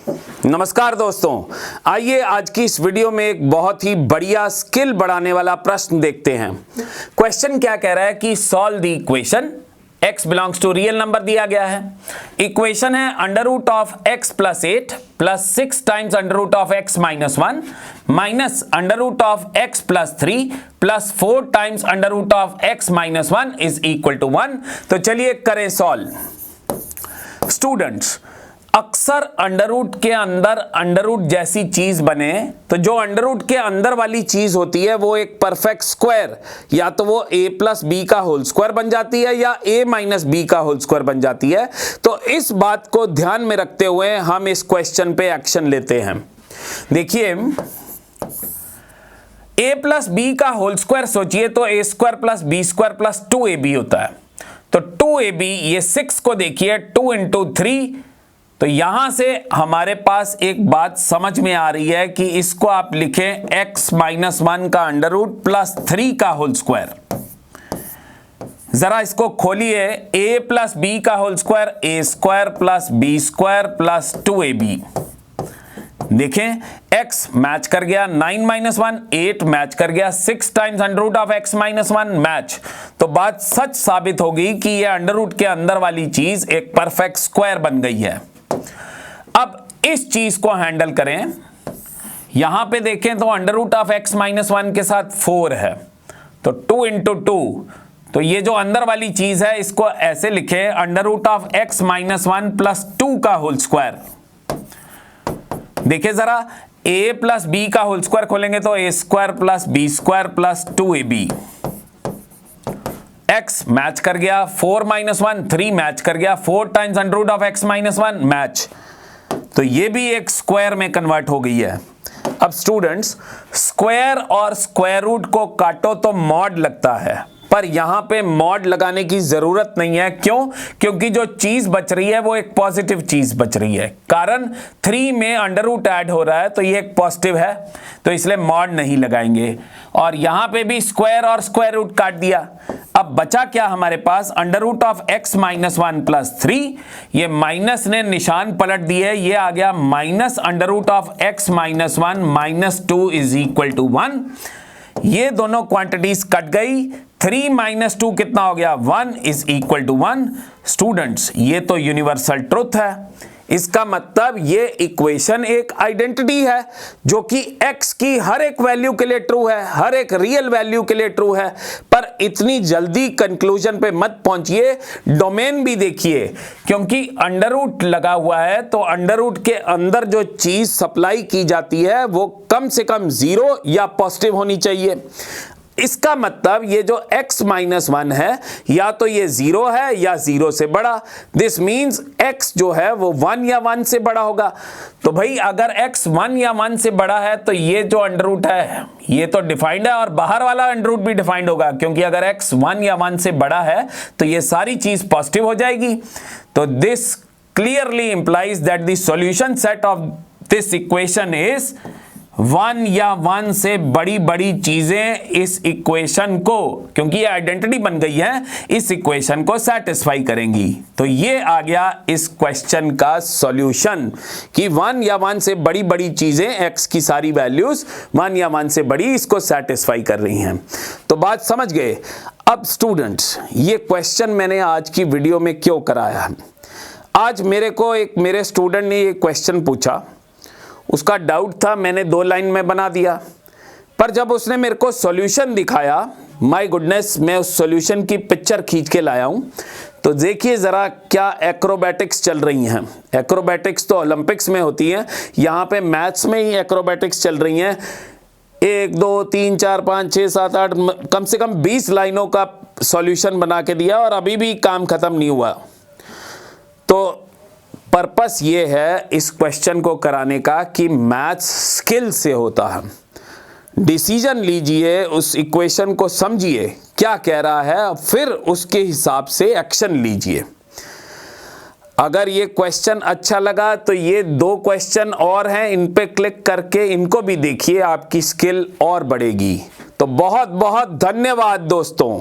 नमस्कार दोस्तों, आइए आज की इस वीडियो में एक बहुत ही बढ़िया स्किल बढ़ाने वाला प्रश्न देखते हैं। क्वेश्चन क्या कह रहा है कि solve the equation x belongs to real number दिया गया है। इक्वेशन है under root of x plus 8 plus 6 times under root of x minus 1 minus under root of x plus 3 plus 4 times under root of x minus 1 is equal to 1। तो चलिए करें solve. Students, अक्सर under root के अंदर under root जैसी चीज बने तो जो अंडर रूट के अंदर वाली चीज होती है वो एक परफेक्ट स्क्वायर, या तो वो a प्लस बी का होल स्क्वायर बन जाती है या a माइनस बी का होल स्क्वायर बन जाती है। तो इस बात को ध्यान में रखते हुए हम इस क्वेश्चन पे एक्शन लेते हैं। देखिए, a प्लस बी का होल स्क्वायर सोचिए तो a square plus b square plus 2ab होता है। तो 2ab, ये 6 को देखिए 2 इंटू 3, तो यहां से हमारे पास एक बात समझ में आ रही है कि इसको आप लिखें x माइनस 1 का अंडर रूट प्लस 3 का होल स्क्वायर। जरा इसको खोलिए, a प्लस बी का whole square a square plus b square plus 2ab। देखें x मैच कर गया, 9 माइनस 1 8 मैच कर गया, 6 times under root of x minus 1 match. तो बात सच साबित होगी कि ये अंडर रूट के अंदर वाली चीज एक परफेक्ट स्क्वायर बन गई है। अब इस चीज को हैंडल करें। यहां पे देखें तो under root of x minus 1 के साथ 4 है, तो 2 इंटू 2, तो ये जो अंदर वाली चीज है इसको ऐसे लिखें under root of x minus 1 plus 2 का होल स्क्वायर। देखिए जरा, a प्लस बी का होल स्क्वायर खोलेंगे तो a square plus b square plus 2ab। x match कर गया, 4 माइनस 1 3 मैच कर गया, 4 times under root of x minus 1 match. तो ये भी एक स्क्वायर में कन्वर्ट हो गई है। अब स्टूडेंट्स, स्क्वायर और स्क्वायर रूट को काटो तो मॉड लगता है, पर यहां पे मॉड लगाने की जरूरत नहीं है। क्यों? क्योंकि जो चीज बच रही है वो एक पॉजिटिव चीज बच रही है। कारण 3 में अंडर रूट ऐड हो रहा है तो ये एक पॉजिटिव है, तो इसलिए मॉड नहीं लगाएंगे। और यहां पे भी स्क्वायर और स्क्वायर रूट काट दिया। अब बचा क्या हमारे पास? Under root of x minus 1 plus 3, ये माइनस ने निशान पलट दिए, ये आ गया minus under root of x minus 1 minus 2 is equal to 1। ये दोनों क्वांटिटीज कट गई, 3 माइनस 2 कितना हो गया? 1 इज इक्वल टू 1। स्टूडेंट्स, ये तो यूनिवर्सल ट्रुथ है। इसका मतलब ये इक्वेशन एक आइडेंटिटी है जो कि x की हर एक वैल्यू के लिए ट्रू है, हर एक रियल वैल्यू के लिए ट्रू है। पर इतनी जल्दी कंक्लूजन पे मत पहुंचिए, डोमेन भी देखिए, क्योंकि अंडर रूट लगा हुआ है तो अंडर रूट के अंदर जो चीज सप्लाई की जाती है वो कम से कम 0 या पॉजिटिव होनी चाहिए। इसका मतलब ये जो x माइनस 1 है या तो ये 0 है या 0 से बड़ा। दिस मीन्स x जो है वो 1 या 1 से बड़ा होगा। तो भाई अगर x 1 या 1 से बड़ा है तो ये जो अंडर रूट है ये तो डिफाइंड है, और बाहर वाला अंडर रूट भी डिफाइंड होगा, क्योंकि अगर x 1 या 1 से बड़ा है तो ये सारी चीज पॉजिटिव हो जाएगी। तो this clearly implies that the solution set of this equation is 1 या 1 से बड़ी बड़ी चीजें इस इक्वेशन को, क्योंकि ये आइडेंटिटी बन गई है, इस इक्वेशन को सेटिस्फाई करेंगी। तो ये आ गया इस क्वेश्चन का सॉल्यूशन कि 1 या 1 से बड़ी बड़ी चीजें, x की सारी वैल्यूज 1 या 1 से बड़ी, इसको सेटिस्फाई कर रही हैं। तो बात समझ गए। अब स्टूडेंट्स, ये क्वेश्चन मैंने आज की वीडियो में क्यों कराया? आज मेरे स्टूडेंट ने ये क्वेश्चन पूछा, उसका डाउट था, मैंने 2 लाइन में बना दिया, पर जब उसने मेरे को सॉल्यूशन दिखाया, माय गुडनेस, मैं उस सॉल्यूशन की पिक्चर खींच के लाया हूं। तो देखिए जरा क्या एक्रोबैटिक्स चल रही हैं। एक्रोबैटिक्स तो ओलंपिक्स में होती हैं, यहाँ पे मैथ्स में ही एक्रोबैटिक्स चल रही हैं। 1 2 3 4 5 6 7 8 कम से कम 20 लाइनों का सॉल्यूशन बना के दिया और अभी भी काम खत्म नहीं हुआ। तो पर्पस ये है इस क्वेश्चन को कराने का कि मैथ्स स्किल से होता है। डिसीजन लीजिए, उस इक्वेशन को समझिए क्या कह रहा है, फिर उसके हिसाब से एक्शन लीजिए। अगर ये क्वेश्चन अच्छा लगा तो ये 2 क्वेश्चन और हैं, इन पे क्लिक करके इनको भी देखिए, आपकी स्किल और बढ़ेगी। तो बहुत बहुत धन्यवाद दोस्तों।